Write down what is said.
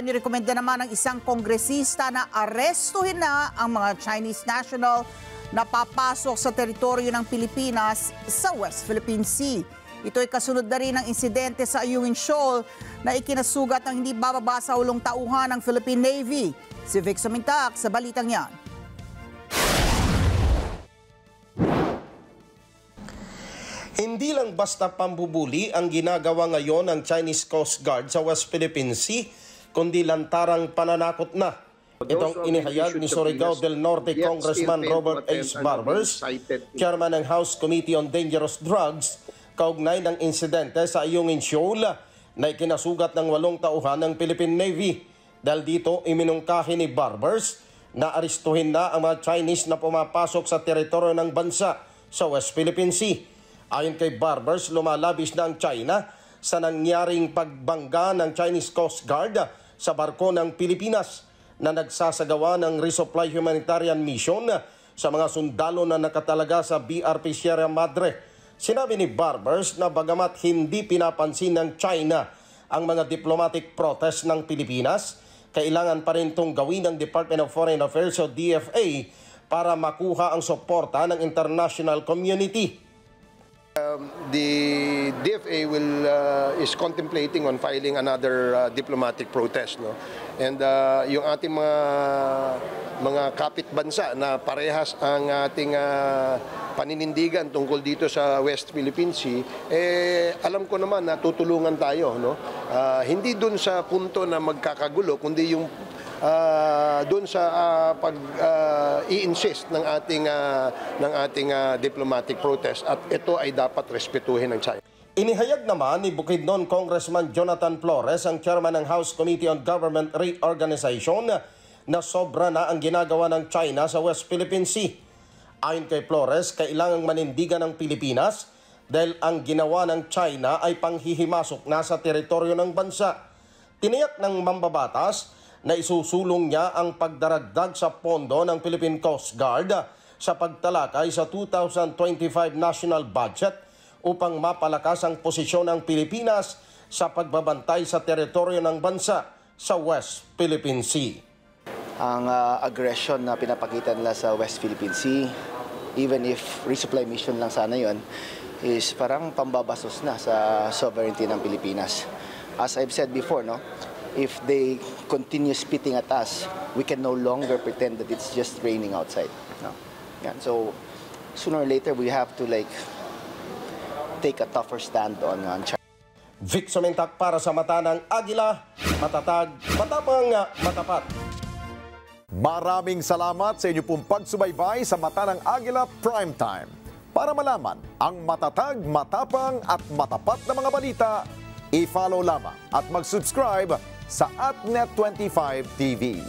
Nirekomenda naman ng isang kongresista na arestuhin na ang mga Chinese national na papasok sa teritoryo ng Pilipinas sa West Philippine Sea. Ito ay kasunod na rin ng insidente sa Ayungin Shoal na ikinasugat ng hindi bababa sa ulong tauhan ng Philippine Navy. Si Vic Samintak sa balitang yan. Hindi lang basta pambubuli ang ginagawa ngayon ng Chinese Coast Guard sa West Philippine Sea, kundi lantarang pananakot na. Itong inihayag ni Surigao del Norte Congressman Robert H. Barbers, chairman ng House Committee on Dangerous Drugs, kaugnay ng insidente sa Ayungin Shoal na ikinasugat ng 8 tauhan ng Philippine Navy. Dahil dito, iminungkahi ni Barbers na aristuhin na ang mga Chinese na pumapasok sa teritoryo ng bansa sa West Philippine Sea. Ayon kay Barbers, lumalabis na ang China sa nangyaring pagbangga ng Chinese Coast Guard sa barko ng Pilipinas na nagsasagawa ng resupply humanitarian mission sa mga sundalo na nakatalaga sa BRP Sierra Madre. Sinabi ni Barbers na bagamat hindi pinapansin ng China ang mga diplomatic protest ng Pilipinas, kailangan pa rin itong gawin ng Department of Foreign Affairs o DFA para makuha ang suporta ng international community. The DFA is contemplating on filing another diplomatic protest, no? And yung ating mga kapitbansa na parehas ang ating paninindigan tungkol dito sa West Philippine Sea, alam ko naman na tutulungan tayo, no? Hindi dun sa punto na magkakagulo, kundi yung doon sa i-insist ng ating diplomatic protest, at ito ay dapat respetuhin ng China. Inihayag naman ni Bukidnon Congressman Jonathan Flores, ang chairman ng House Committee on Government Reorganization, na sobra na ang ginagawa ng China sa West Philippine Sea. Ayon kay Flores, kailangang manindigan ng Pilipinas dahil ang ginawa ng China ay panghihimasok na sa teritoryo ng bansa. Tiniyak ng mambabatas na isusulong niya ang pagdaragdag sa pondo ng Philippine Coast Guard sa pagtalakay sa 2025 national budget upang mapalakas ang posisyon ng Pilipinas sa pagbabantay sa teritoryo ng bansa sa West Philippine Sea. Ang aggression na pinapakita nila sa West Philippine Sea, even if resupply mission lang sana yun, is parang pambabasos na sa sovereignty ng Pilipinas. As I've said before, no, if they continue spitting at us, we can no longer pretend that it's just raining outside. No? Yeah. So sooner or later, we have to take a tougher stand on China. Vic Samintak para sa Mata ng Agila, matatag, matapang, matapat. Maraming salamat sa inyo pong pagsubaybay sa Mata ng Agila Primetime. Para malaman ang matatag, matapang at matapat na mga balita, i-follow lamang at mag-subscribe sa @Net25 TV.